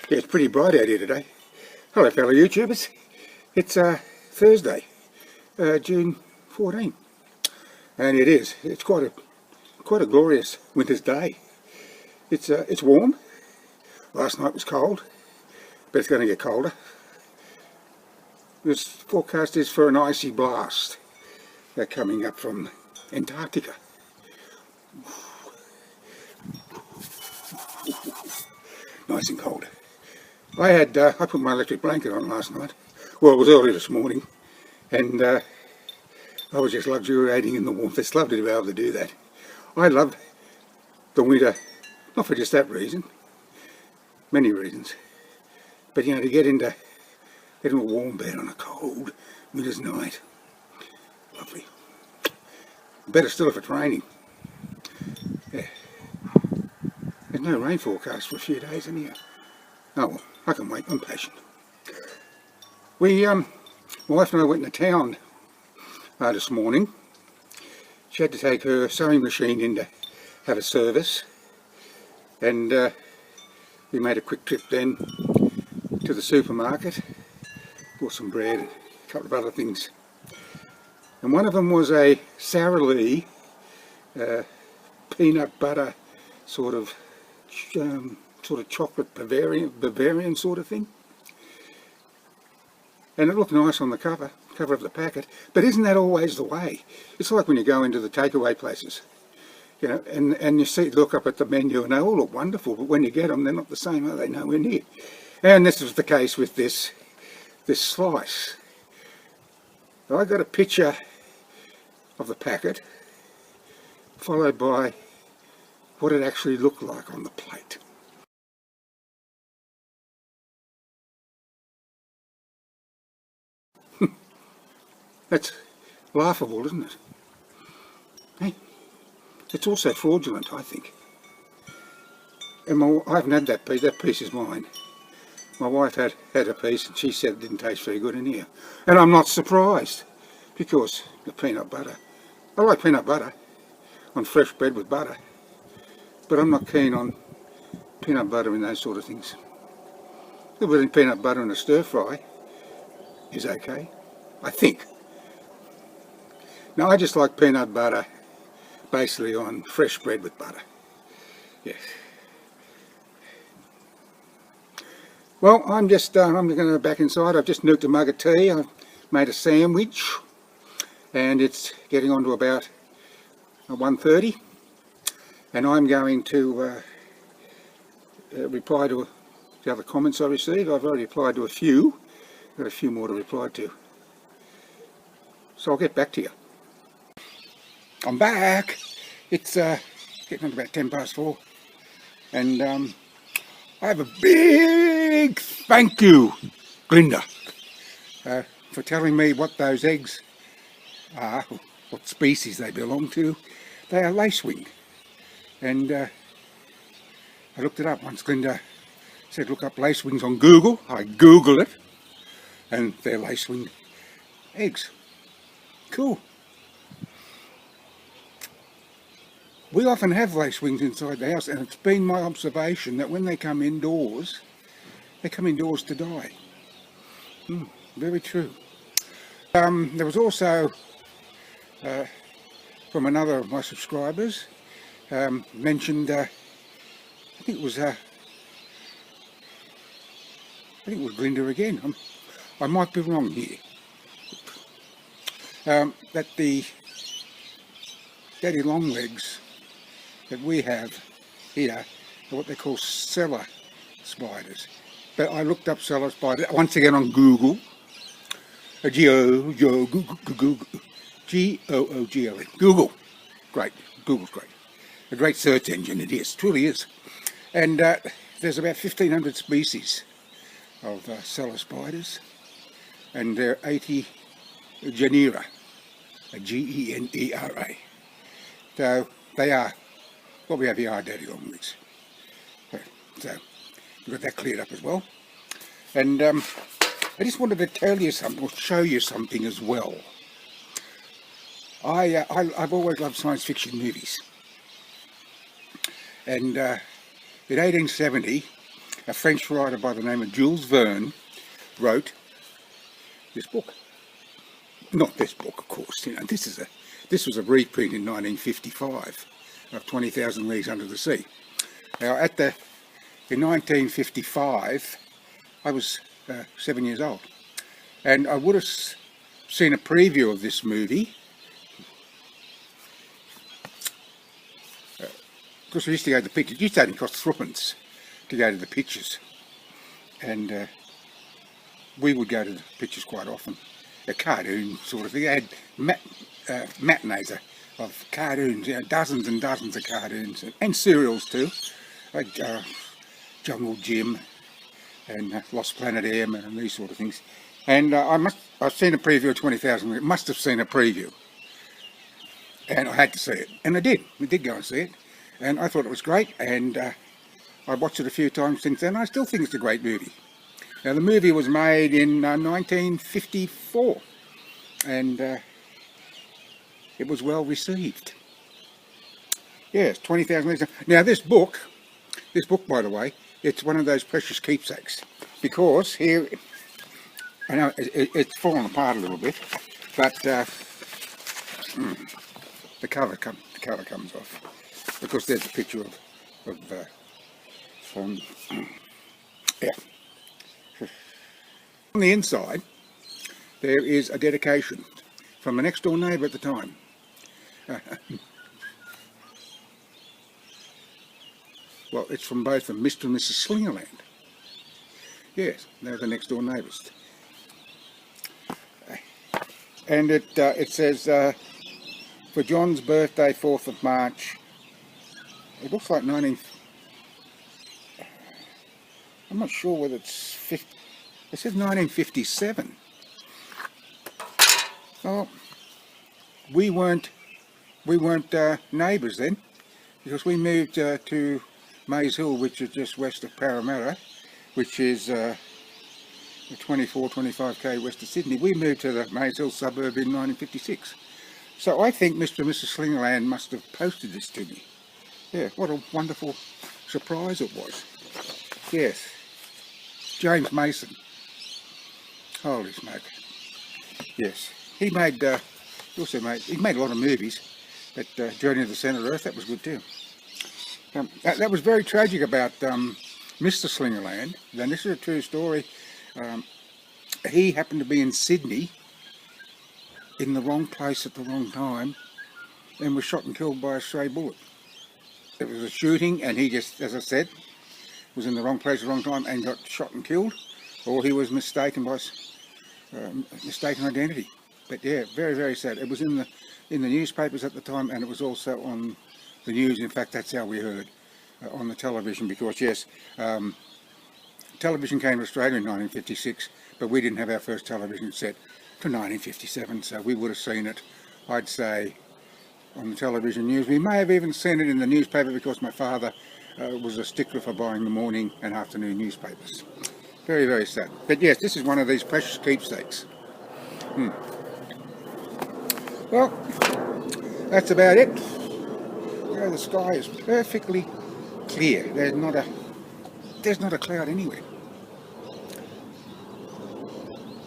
Yeah, it's pretty bright out here today. Hello fellow YouTubers. It's Thursday, June 14, and it's quite a glorious winter's day. It's warm. Last night was cold, but it's going to get colder. This forecast is for an icy blast coming up from Antarctica. Nice and cold. I put my electric blanket on last night. Well, it was early this morning, and I was just luxuriating in the warmth. It's lovely to be able to do that. I love the winter, not for just that reason, many reasons, but you know, to get into a warm bed on a cold winter's night, lovely. Better still if it's raining. Yeah. There's no rain forecast for a few days anyhow. Oh well, I can wait, I'm patient. My wife and I went into town this morning. She had to take her sewing machine in to have a service, and we made a quick trip then to the supermarket, bought some bread and a couple of other things. And one of them was a Sara Lee peanut butter sort of chocolate Bavarian sort of thing. And it looked nice on the cover of the packet, but isn't that always the way? It's like when you go into the takeaway places, you know, and you look up at the menu and they all look wonderful, but when you get them, they're not the same, are they? Nowhere near. And this was the case with this slice. I got a picture of the packet, followed by what it actually looked like on the plate. That's laughable, isn't it? Hey, it's also fraudulent, I think. And I haven't had that piece. That piece is mine. My wife had a piece, and she said it didn't taste very good in here. And I'm not surprised, because the peanut butter. I like peanut butter on fresh bread with butter, but I'm not keen on peanut butter and those sort of things. A little bit of peanut butter in a stir fry is okay, I think. Now, I just like peanut butter basically on fresh bread with butter. Yes. Well, I'm going to go back inside. I've just nuked a mug of tea. I've made a sandwich, and it's getting on to about 1:30. And I'm going to reply to the other comments I received. I've already replied to a few. Got a few more to reply to. So I'll get back to you. I'm back. It's getting on to about 4:10, and I have a big thank you, Glinda, for telling me what those eggs are, what species they belong to. They are lacewing, and I looked it up once. Glinda said look up lacewings on Google. I Googled it, and they're lacewing eggs. Cool. We often have lacewings inside the house, and it's been my observation that when they come indoors to die. Very true. There was also, from another of my subscribers, mentioned, I think it was Glinda again. I might be wrong here. That the daddy longlegs that we have here are what they call cellar spiders. But I looked up cellar spider once again on Google. G-O-O-G-L-E. Google. Great. Google's great. A great search engine it is. Truly is. And there's about 1,500 species of cellar spiders. And there are 80 genera. G-E-N-E-R-A. So they are what we have here are daddy longlegs. So we've got that cleared up as well. And I just wanted to tell you something, or show you something as well. I've always loved science fiction movies. And in 1870, a French writer by the name of Jules Verne wrote this book. Not this book, of course. You know, this was a reprint in 1955 of 20,000 Leagues Under the Sea. Now, in 1955, I was 7 years old, and I would have seen a preview of this movie because we used to go to the pictures. You used to have to cross threepence to go to the pictures, and we would go to the pictures quite often. A cartoon sort of thing. They had matinees of cartoons, you know, dozens and dozens of cartoons, and serials too, like Jungle Jim and Lost Planet Airman and these sort of things. And I've seen a preview of 20,000. It must have seen a preview, and I had to see it, and I did. We did go and see it, and I thought it was great. And I watched it a few times since then. I still think it's a great movie. Now, the movie was made in 1954, and it was well received. Yes, 20,000 Leagues. Now, this book, by the way, it's one of those precious keepsakes, because here, I know it's fallen apart a little bit, but the cover comes off, because there's a picture of yeah. On the inside, there is a dedication from a next door neighbour at the time. Well, it's from both of Mr. and Mrs. Slingerland. Yes, they're the next door neighbours. And it says, for John's birthday, 4th of March. It looks like I'm not sure whether it's 50. It says 1957. Well, we weren't neighbours then, because we moved to Mays Hill, which is just west of Parramatta, which is 25k west of Sydney. We moved to the Mays Hill suburb in 1956. So I think Mr. and Mrs. Slingerland must have posted this to me. Yeah, what a wonderful surprise it was. Yes, James Mason. Holy smoke. Yes, he made a lot of movies, but Journey to the Centre of Earth, that was good too. That was very tragic about Mr. Slingerland. Then this is a true story. He happened to be in Sydney in the wrong place at the wrong time and was shot and killed by a stray bullet. It was a shooting, and he just, as I said, was in the wrong place at the wrong time and got shot and killed, or he was mistaken by mistaken identity. But yeah, very, very sad. It was in the newspapers at the time, and it was also on the news. In fact, that's how we heard on the television, because yes, television came to Australia in 1956, but we didn't have our first television set till 1957, so we would have seen it, I'd say, on the television news. We may have even seen it in the newspaper, because my father was a stickler for buying the morning and afternoon newspapers. Very, very sad. But yes, this is one of these precious keepsakes. Well, that's about it. You know, the sky is perfectly clear. There's not a cloud anywhere.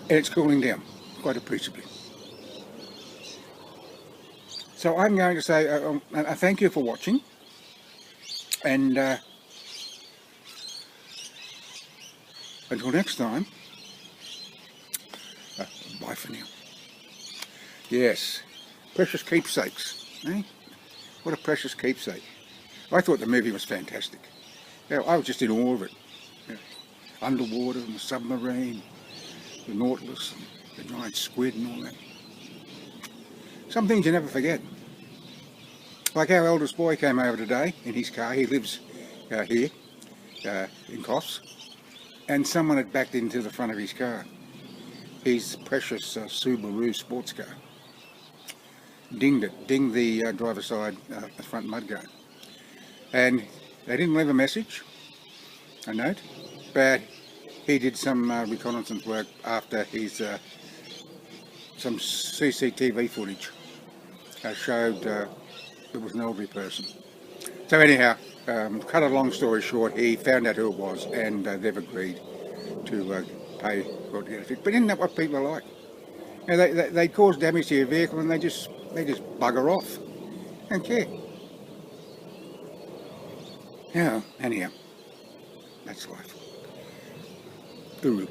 And it's cooling down quite appreciably. So I'm going to say a thank you for watching, and until next time, bye for now. Yes, precious keepsakes, eh? What a precious keepsake. I thought the movie was fantastic. You know, I was just in awe of it. You know, underwater, and the submarine, the Nautilus, and the giant squid and all that. Some things you never forget. Like our eldest boy came over today in his car. He lives here in Coffs, and someone had backed into the front of his car. His precious Subaru sports car. Dinged the driver's side, the front mudguard. And they didn't leave a message, a note, but he did some reconnaissance work after his some CCTV footage showed it was an elderly person. So anyhow, cut a long story short, he found out who it was, and they've agreed to pay for it. But isn't that what people are like? You know, they cause damage to your vehicle and they just bugger off. Don't care. Yeah, anyhow, that's life. Guru.